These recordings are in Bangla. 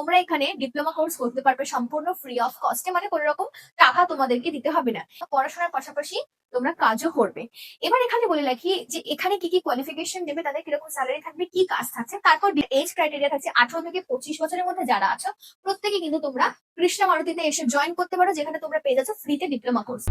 তোমরা এখানে ডিপ্লোমা কোর্স করতে পারবে সম্পূর্ণ ফ্রি অফ কস্টে, মানে কোনো রকম টাকা তোমাদেরকে দিতে হবে না। পড়াশোনার পাশাপাশি তোমরা কাজও করবে। এবার এখানে বলে রাখি যে এখানে কি কি কোয়ালিফিকেশন দেবে, তাদের কিরকম স্যালারি থাকবে, কি কাজ থাকছে, তারপর এজ ক্রাইটেরিয়া থাকছে 18 থেকে 25 বছরের মধ্যে যারা আছো প্রত্যেকে কিন্তু তোমরা কৃষ্ণা মারুতিতে এসে জয়েন করতে পারো, যেখানে তোমরা পেয়ে যাচ্ছ ফ্রিতে ডিপ্লোমা কোর্স।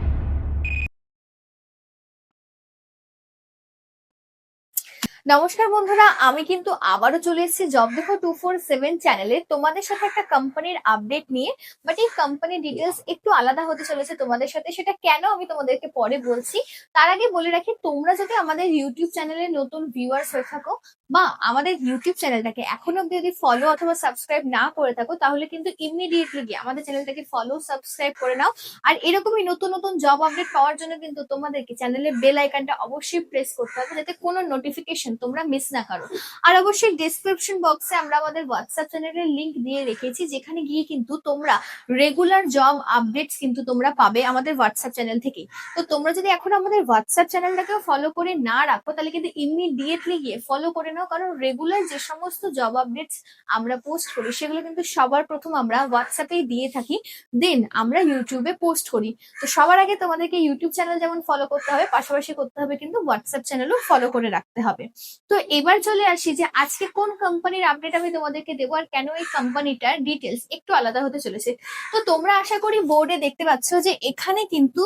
নমস্কার বন্ধুরা, আমি কিন্তু আবারও চলে এসেছি জব দেখো 247 চ্যানেলে তোমাদের সাথে একটা কোম্পানির আপডেট নিয়ে। বাট এই কোম্পানির ডিটেলস একটু আলাদা হতে চলেছে তোমাদের সাথে, সেটা কেন আমি তোমাদেরকে পরে বলছি। তার আগে বলে রাখি, তোমরা যদি আমাদের ইউটিউব চ্যানেলে নতুন ভিউয়ার্স হয়ে থাকো বা আমাদের ইউটিউব চ্যানেলটাকে এখনো অব্দি যদি ফলো অথবা সাবস্ক্রাইব না করে থাকো, তাহলে কিন্তু ইমিডিয়েটলি গিয়ে আমাদের চ্যানেলটাকে ফলো সাবস্ক্রাইব করে নাও। আর এরকমই নতুন নতুন জব আপডেট পাওয়ার জন্য কিন্তু তোমাদেরকে চ্যানেলের বেল আইকনটা অবশ্যই প্রেস করতে হবে, যাতে কোনো নোটিফিকেশন তোমরা মিস না করো। আর অবশ্যই ডেসক্রিপশন বক্সে আমরা আমাদের হোয়াটসঅ্যাপ চ্যানেলের লিংক দিয়ে রেখেছি, যেখানে গিয়ে কিন্তু তোমরা রেগুলার জব আপডেটস কিন্তু তোমরা পাবে আমাদের হোয়াটসঅ্যাপ চ্যানেল থেকে। তো তোমরা যদি এখন আমাদের হোয়াটসঅ্যাপ চ্যানেলটাকেও ফলো করে না রাখো, তাহলে কিন্তু ইমিডিয়েটলি গিয়ে ফলো করে নাও, কারণ রেগুলার যে সমস্ত জব আপডেটস আমরা পোস্ট করি সেগুলো কিন্তু সবার প্রথম আমরা হোয়াটসঅ্যাপেই দিয়ে থাকি, দেন আমরা ইউটিউবে পোস্ট করি। তো সবার আগে তোমাদেরকে ইউটিউব চ্যানেল যেমন ফলো করতে হবে, পাশাপাশি করতে হবে কিন্তু হোয়াটসঅ্যাপ চ্যানেলও ফলো করে রাখতে হবে। তো এবার চলে আসি যে আজকে কোন কোম্পানির আপডেট আমি তোমাদেরকে দেবো, আর কেন এই কোম্পানিটার ডিটেলস একটু আলাদা হতে চলেছে। তো তোমরা আশা করি বোর্ডে দেখতে পাচ্ছ যে এখানে কিন্তু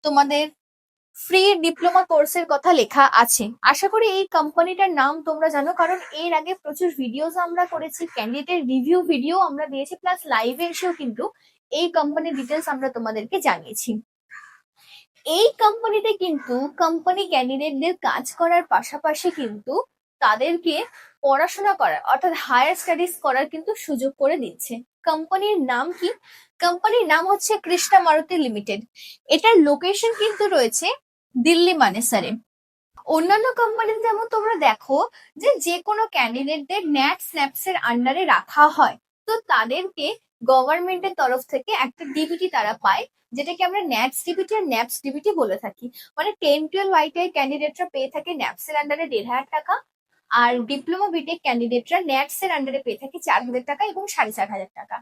তোমাদের ফ্রি ডিপ্লোমা কোর্সের কথা লেখা আছে। আশা করি এই কোম্পানিটার নাম তোমরা জানো, কারণ এর আগে প্রচুর ভিডিওস আমরা করেছি, ক্যান্ডিডেট রিভিউ ভিডিও আমরা দিয়েছি, প্লাস লাইভে এসেও কিন্তু এই কোম্পানির ডিটেলস আমরা তোমাদেরকে জানিয়েছি। এই কোম্পানিতে কিন্তু কোম্পানি ক্যান্ডিডেটদের কাজ করার পাশাপাশি কিন্তু তাদেরকে পড়াশোনা করার অর্থাৎ হায়ার স্টাডিজ করার কিন্তু সুযোগ করে দিচ্ছে। কোম্পানির নাম কি? কোম্পানির নাম হচ্ছে কৃষ্ণা মারুতি লিমিটেড। এটার লোকেশন কিন্তু রয়েছে দিল্লি মানেসারে। অন্যান্য কোম্পানি যেমন তোমরা দেখো যে কোনো ক্যান্ডিডেটদের ন্যাট স্ন্যাপস এর আন্ডারে রাখা হয়, তো তাদেরকে গভর্নমেন্টের তরফ থেকে একটা ডিবিটি তারা পায়, যেটাকে আমরা ন্যাটস ডিবিটি আর ন্যাপস ডিবিটি বলে থাকি। মানে 10-12 আইটিআই ক্যান্ডিডেটরা পেয়ে থাকে ন্যাপস এর আন্ডারে 1,500 টাকা, আর ডিপ্লোমা বিটেক ক্যান্ডিডেটরা ন্যাটস এর আন্ডারে পেয়ে থাকে 4,000 টাকা এবং 4,500 টাকা।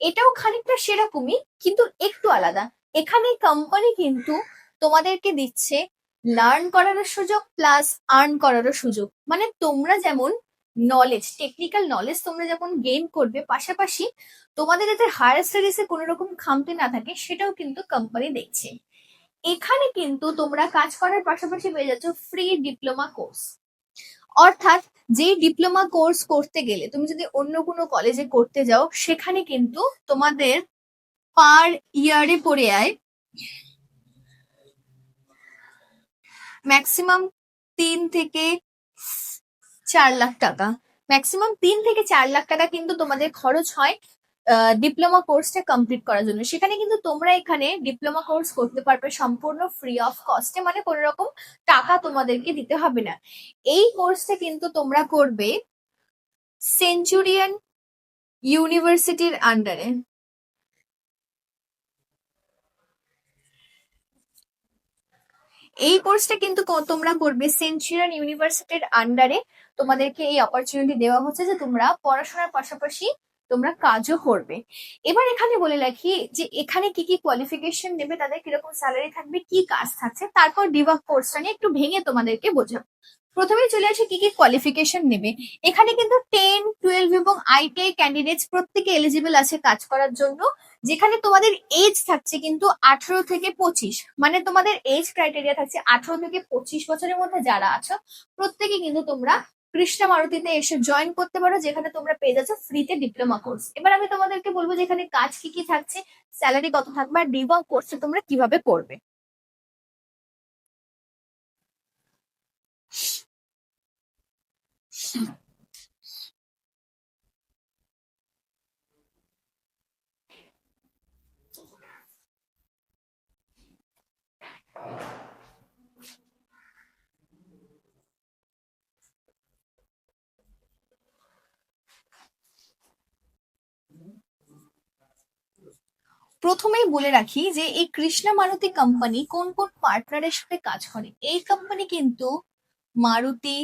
এটাও খানিকটা সেরকমই, কিন্তু একটু আলাদা। এখানে কোম্পানি কিন্তু তোমাদেরকে দিচ্ছে লার্ন করারও সুযোগ প্লাস আর্ন করারও সুযোগ। মানে তোমরা যেমন নলেজ, টেকনিক্যাল নলেজ তোমরা যেমন গেইন করবে, পাশাপাশি তোমাদের যাতে হায়ার স্টাডিজে কোনো রকম খামতি না থাকে সেটাও কিন্তু কোম্পানি দেখছে। এখানে কিন্তু তোমরা কাজ করার পাশাপাশি পেয়ে যাচ্ছ ফ্রি ডিপ্লোমা কোর্স। অর্থাৎ যে ডিপ্লোমা কোর্স করতে গেলে তুমি যদি অন্য কোনো কলেজে করতে যাও, সেখানে কিন্তু তোমাদের পার ইয়ারে পড়ে যায় ম্যাক্সিমাম 3 থেকে 4 লাখ টাকা। ম্যাক্সিমাম 3 থেকে 4 লাখ টাকা কিন্তু তোমাদের খরচ হয় ডিপ্লোমা কোর্সটা কমপ্লিট করার জন্য। সেখানে কিন্তু তোমরা এখানে ডিপ্লোমা কোর্স করতে পারবে সম্পূর্ণ ফ্রি অফ কস্টে, মানে কোনো রকম টাকা তোমাদেরকে দিতে হবে না। এই কোর্সটা কিন্তু তোমরা করবে সেঞ্চুরিয়ান ইউনিভার্সিটির আন্ডারে। এই কোর্সটা কিন্তু তোমরা করবে সেঞ্চুরিয়ান ইউনিভার্সিটির আন্ডারে। তোমাদেরকে এই অপরচুনিটি দেওয়া হচ্ছে যে তোমরা পড়াশোনার পাশাপাশি তোমরা কাজও করবে। এবার এখানে বলে রাখি যে এখানে কি কি কোয়ালিফিকেশন নেবে, তাদের কিরকম স্যালারি থাকবে, কি কাজ থাকছে, তারপর ডিভাক কোর্সটা নিয়ে একটু ভেঙে তোমাদেরকে বোঝাবো। প্রথমে চলে আসে কি কি কোয়ালিফিকেশন নেবে। এখানে কিন্তু 10-12 এবং আইটিআই ক্যান্ডিডেটস প্রত্যেকে এলিজিবল আছে কাজ করার জন্য, যেখানে তোমাদের এজ থাকছে কিন্তু 18 থেকে 25। মানে তোমাদের এজ ক্রাইটেরিয়া থাকছে 18 থেকে 25 বছরের মধ্যে যারা আছো প্রত্যেকে কিন্তু তোমরা কৃষ্ণা মারুতিতে এসে জয়েন করতে পারো, যেখানে তোমরা পেয়ে যাচ্ছ ফ্রিতে ডিপ্লোমা কোর্স। এবার আমি তোমাদেরকে বলবো যে এখানে কাজ কি কি থাকছে, স্যালারি কত থাকবে, আর ডিপ্লোমা কোর্সে তোমরা কিভাবে করবে। প্রথমেই বলে রাখি যে এই কৃষ্ণা মারুতি কোম্পানি কোন কোন পার্টনারের সাথে কাজ করে। এই কোম্পানি কিন্তু মারুতি,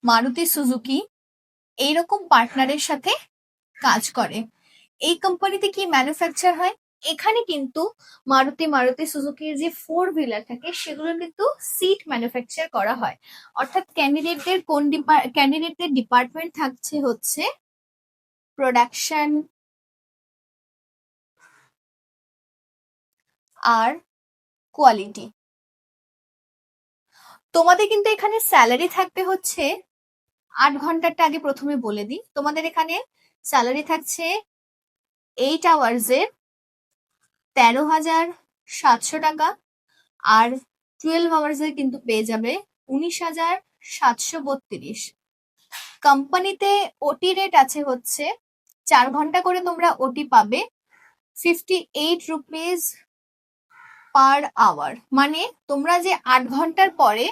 মারুতি সুজুকি, এইরকম পার্টনারের সাথে কাজ করে। এই কোম্পানিতে কি ম্যানুফ্যাকচার হয়, এখানে কিন্তু মারুতি সুজুকির যে ফোর হুইলার থাকে সেগুলো কিন্তু সিট ম্যানুফ্যাকচার করা হয়। অর্থাৎ ক্যান্ডিডেটদের ডিপার্টমেন্ট থাকছে হচ্ছে প্রোডাকশন আর কোয়ালিটি। তোমাদের কিন্তু এখানে স্যালারি থাকবে হচ্ছে 8 ঘন্টারটা আগে প্রথমে বলে দিই, তোমাদের এখানে স্যালারি থাকছে 8 আওয়ার্সের 13,700 টাকা, আর 12 আওয়ার্সের কিন্তু পেয়ে যাবে 19,732। কোম্পানিতে ওটি রেট আছে হচ্ছে 4 ঘন্টা করে তোমরা ওটি পাবে 58 রুপিস পার আওয়ার। মানে তোমরা যে 8 ঘন্টার পরে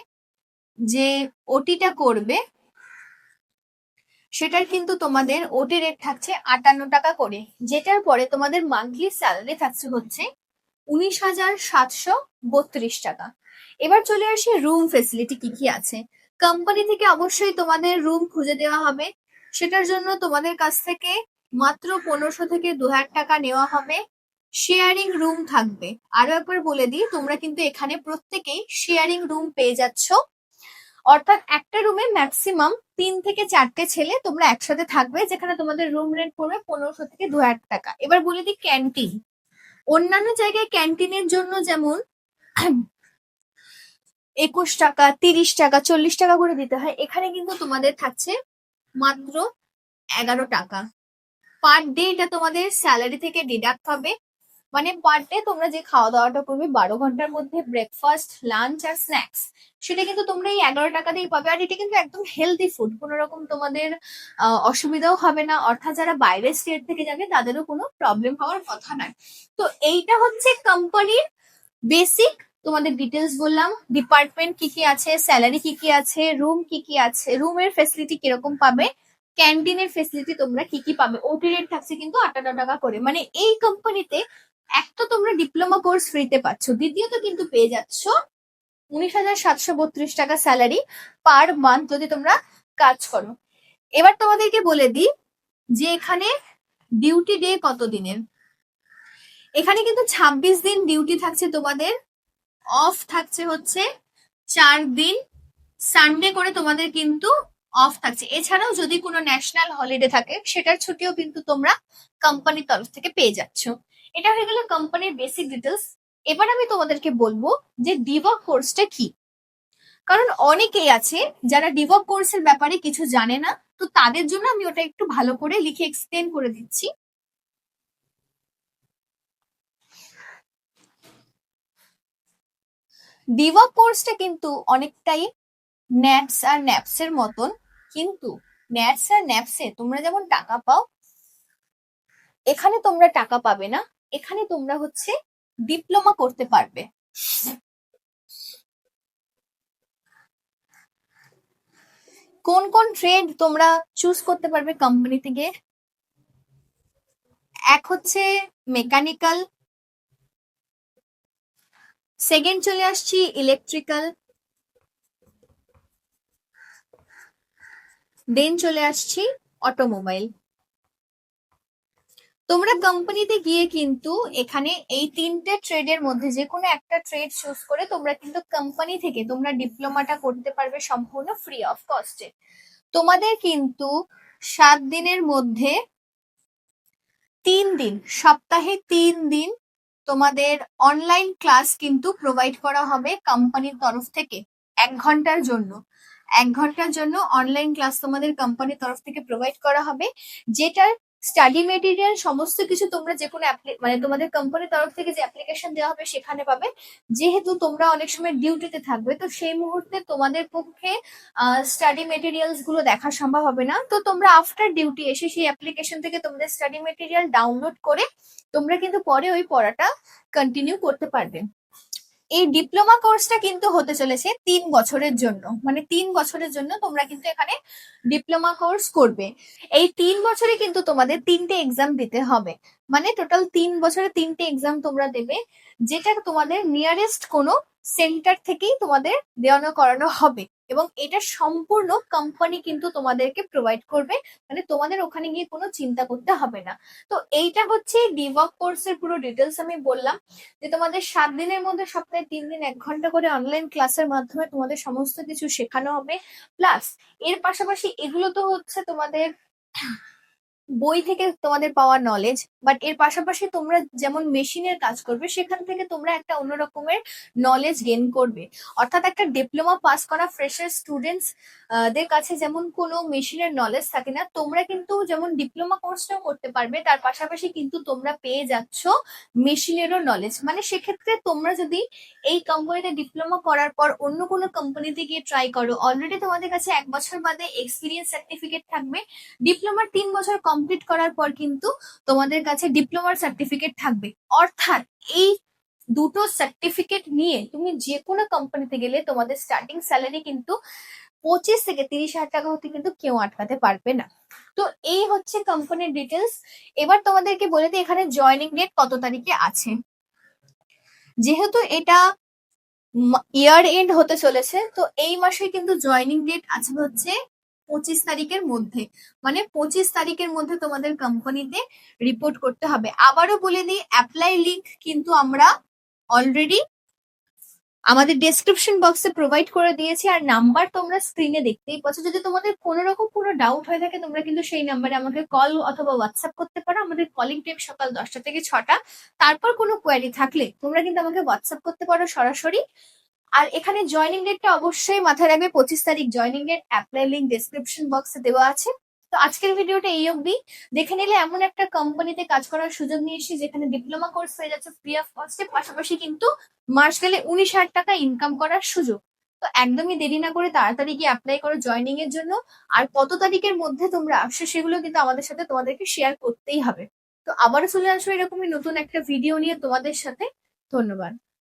যে ওটিটা করবে সেটার কিন্তু তোমাদের ওটি রেট থাকছে 58 টাকা করে, যেটার পরে তোমাদের মান্থলি স্যালারি থাকছে হচ্ছে 19,732 টাকা। এবার চলে আসি রুম ফেসিলিটি কি কি আছে। কোম্পানি থেকে অবশ্যই তোমাদের রুম খুঁজে দেওয়া হবে, সেটার জন্য তোমাদের কাছ থেকে মাত্র 1500 থেকে 2000 টাকা নেওয়া হবে। শেয়ারিং রুম থাকবে, আরো একবার বলে দিই, তোমরা কিন্তু এখানে প্রত্যেকেই শেয়ারিং রুম পেয়ে যাচ্ছ। অর্থাৎ একটা রুমে ম্যাক্সিমাম 3 থেকে 4টে ছেলে তোমরা একসাথে থাকবে, যেখানে তোমাদের রুম রেন্ট পড়বে 1500 থেকে 2000 টাকা। এবার বলে দিই ক্যান্টিন। অন্যান্য জায়গায় ক্যান্টিনের জন্য যেমন 21 টাকা, 30 টাকা, 40 টাকা করে দিতে হয়, এখানে কিন্তু তোমাদের থাকছে মাত্র 11 টাকা পার ডে। এটা তোমাদের স্যালারি থেকে ডিডাক্ট হবে। মানে পার ডে তোমরা যে খাওয়া দাওয়াটা করবে 12 ঘন্টার মধ্যে, ব্রেকফাস্ট, লাঞ্চ আর স্ন্যাক্স, সেটা কিন্তু তোমরা এই 11 টাকা দিয়ে পাবে। আর এটা কিন্তু একদম হেলদি ফুড, কোনো রকম তোমাদের অসুবিধাও হবে না। অর্থাৎ যারা বাইরের স্টেট থেকে যাবে তাদেরও কোনো প্রবলেম হওয়ার কথা নয়। তো এইটা হচ্ছে কোম্পানির বেসিক তোমাদের ডিটেলস বললাম, ডিপার্টমেন্ট কি কি আছে, স্যালারি কি কি আছে, রুম কি কি আছে, রুমের ফেসিলিটি কিরকম পাবে, ক্যান্টিনের ফেসিলিটি তোমরা কি কি পাবে। ওটি রেট থাকছে কিন্তু 58 টাকা করে। মানে এই কোম্পানিতে এক তো তোমরা ডিপ্লোমা কোর্স ফ্রিতে পাচ্ছ, দ্বিতীয়ত কিন্তু পেয়ে যাচ্ছ 19,732 টাকা স্যালারি পার মান্থ যদি তোমরা কাজ করো। এবার তোমাদেরকে বলে দিই যে এখানে ডিউটি ডে কত দিনের। এখানে কিন্তু 26 দিন ডিউটি থাকছে তোমাদের, অফ থাকছে হচ্ছে 4 দিন, সানডে করে তোমাদের কিন্তু অফ থাকছে। এছাড়াও যদি কোনো ন্যাশনাল হলিডে থাকে সেটার ছুটিও কিন্তু তোমরা কোম্পানির তরফ থেকে পেয়ে যাচ্ছ। এটা হয়ে গেল কোম্পানির বেসিক ডিটেলস। এবার আমি তোমাদেরকে বলবো যে ডিভক কোর্সটা কি, কারণ অনেকেই আছে যারা ডিভক কোর্সের ব্যাপারে কিছু জানে না, তো তাদের জন্য আমি ওটা একটু ভালো করে লিখে এক্সপ্লেন করে দিচ্ছি। ডিভক কোর্সটা কিন্তু অনেকটাই ন্যাটস আর ন্যাপস এর মতন, কিন্তু ন্যাটস আর ন্যাপসে তোমরা যেমন টাকা পাও, এখানে তোমরা টাকা পাবে না। এখানে তোমরা হচ্ছে ডিপ্লোমা করতে পারবে। কোন কোন ট্রেড তোমরা চুজ করতে পারবে কোম্পানি থেকে, এক হচ্ছে মেকানিক্যাল, সেকেন্ড চলে আসছি ইলেকট্রিক্যাল, দেন চলে আসছি অটোমোবাইল। তোমরা কোম্পানিতে গিয়ে কিন্তু এখানে এই 3টে ট্রেডের মধ্যে যে কোনো একটা ট্রেড চুজ করে তোমরা কিন্তু কোম্পানি থেকে তোমরা ডিপ্লোমাটা করতে পারবে সম্পূর্ণ ফ্রি অফ কস্টে। তোমাদের কিন্তু 7 দিনের মধ্যে 3 দিন, সপ্তাহে 3 দিন তোমাদের অনলাইন ক্লাস কিন্তু প্রোভাইড করা হবে কোম্পানির তরফ থেকে। 1 ঘন্টার জন্য 1 ঘন্টার জন্য অনলাইন ক্লাস তোমাদের কোম্পানির তরফ থেকে প্রোভাইড করা হবে, যেটার স্টাডি মেটেরিয়াল সমস্ত কিছু তোমরা যে কোনো মানে তোমাদের কোম্পানির তরফ থেকে যে অ্যাপ্লিকেশন দেওয়া হবে সেখানে পাবে। যেহেতু তোমরা অনেক সময় ডিউটিতে থাকবে, তো সেই মুহূর্তে তোমাদের পক্ষে স্টাডি মেটেরিয়ালস গুলো দেখা সম্ভব হবে না, তো তোমরা আফটার ডিউটি এসে সেই অ্যাপ্লিকেশন থেকে তোমাদের স্টাডি মেটেরিয়াল ডাউনলোড করে তোমরা কিন্তু পরে ওই পড়াটা কন্টিনিউ করতে পারবে। এই ডিপ্লোমা কোর্সটা কিন্তু হতে চলেছে 3 বছরের জন্য, মানে 3 বছরের জন্য তোমরা কিন্তু এখানে ডিপ্লোমা কোর্স করবে। এই 3 বছরে কিন্তু তোমাদের 3টে এক্সাম দিতে হবে, মানে টোটাল 3 বছরে 3টে এক্সাম তোমরা দেবে, যেটা তোমাদের নিয়ারেস্ট কোনো সেন্টার থেকেই তোমাদের দেওয়ানো করানো হবে। এবং এটা সম্পূর্ণ কোম্পানি কিন্তু তোমাদেরকে প্রোভাইড করবে, মানে তোমাদের ওখানে গিয়ে কোনো চিন্তা করতে হবে না। তো এইটা হচ্ছে ডিভক কোর্সের পুরো ডিটেলস আমি বললাম, যে তোমাদের 7 দিনের মধ্যে সপ্তাহে 3 দিন 1 ঘন্টা করে অনলাইন ক্লাসের মাধ্যমে তোমাদের সমস্ত কিছু শেখানো হবে। প্লাস এর পাশাপাশি এগুলো তো হচ্ছে তোমাদের বই থেকে তোমাদের পাওয়া নলেজ, বাট এর পাশাপাশি তোমরা যেমন মেশিনের কাজ করবে সেখান থেকে তোমরা একটা অন্য রকমের নলেজ গেইন করবে। অর্থাৎ একটা ডিপ্লোমা পাস করা ফ্রেশার স্টুডেন্টস দের কাছে যেমন কোনো মেশিনের নলেজ থাকে না, তোমরা কিন্তু যেমন ডিপ্লোমা কোর্সটাও করতে পারবে, তার পাশাপাশি কিন্তু তোমরা পেয়ে যাচ্ছ মেশিনেরও নলেজ। মানে সেক্ষেত্রে তোমরা যদি এই কোম্পানিতে ডিপ্লোমা করার পর অন্য কোনো কোম্পানিতে গিয়ে ট্রাই করো, অলরেডি তোমাদের কাছে 1 বছর বাদে এক্সপিরিয়েন্স সার্টিফিকেট থাকবে। ডিপ্লোমার 3 বছর কমপ্লিট করার পর কিন্তু তোমাদের কাছে ডিপ্লোমার সার্টিফিকেট থাকবে। অর্থাৎ এই দুটো সার্টিফিকেট নিয়ে তুমি যে কোনো কোম্পানিতে গেলে তোমাদের স্টার্টিং স্যালারি কিন্তু 25 থেকে 30 হাজার টাকা হতে কিন্তু কেউ আটকাতে পারবে না। তো এই হচ্ছে কোম্পানির ডিটেলস। এবার তোমাদেরকে বলে দিই এখানে জয়নিং ডেট কত তারিখে আছে। যেহেতু এটা ইয়ার এন্ড হতে চলেছে, তো এই মাসে কিন্তু জয়নিং ডেট আছে হচ্ছে 25 তারিখের মধ্যে। মানে 25 তারিখের মধ্যে তোমাদের কোম্পানিতে রিপোর্ট করতে হবে। আবারও বলে দিই, অ্যাপ্লাই লিংক কিন্তু আমরা অলরেডি আমাদের ডেসক্রিপশন বক্সে প্রোভাইড করে দিয়েছি, আর নাম্বার তোমরা স্ক্রিনে দেখতেই পাচ্ছ। যদি তোমাদের কোনো রকম কোনো ডাউট হয়ে থাকে তোমরা কিন্তু সেই নাম্বারে আমাকে কল অথবা হোয়াটসঅ্যাপ করতে পারো। আমাদের কলিং টাইম সকাল 10টা থেকে 6টা। তারপর কোনো কোয়ারি থাকলে তোমরা কিন্তু আমাকে হোয়াটসঅ্যাপ করতে পারো সরাসরি। আর এখানে জয়নিং ডেটটা অবশ্যই মাথায় রাখবে, 25 তারিখ joining date. Apply link description বক্সে দেওয়া আছে। তো আজকের ভিডিওটা এই অবধি। দেখে নিলে এমন একটা কোম্পানিতে কাজ করার সুযোগ নিয়ে এসেছি যেখানে ডিপ্লোমা কোর্স হয়ে যাচ্ছে ফ্রি অফ কস্টে, পাশাপাশি কিন্তু মাস গেলে 19,000 টাকা ইনকাম করার সুযোগ। তো একদমই দেরি না করে তাড়াতাড়ি গিয়ে অ্যাপ্লাই করো জয়নিং এর জন্য। আর কত তারিখের মধ্যে তোমরা আসছো সেগুলো কিন্তু আমাদের সাথে তোমাদেরকে শেয়ার করতেই হবে। তো আবারও চলে আসবো এরকমই নতুন একটা ভিডিও নিয়ে তোমাদের সাথে। ধন্যবাদ।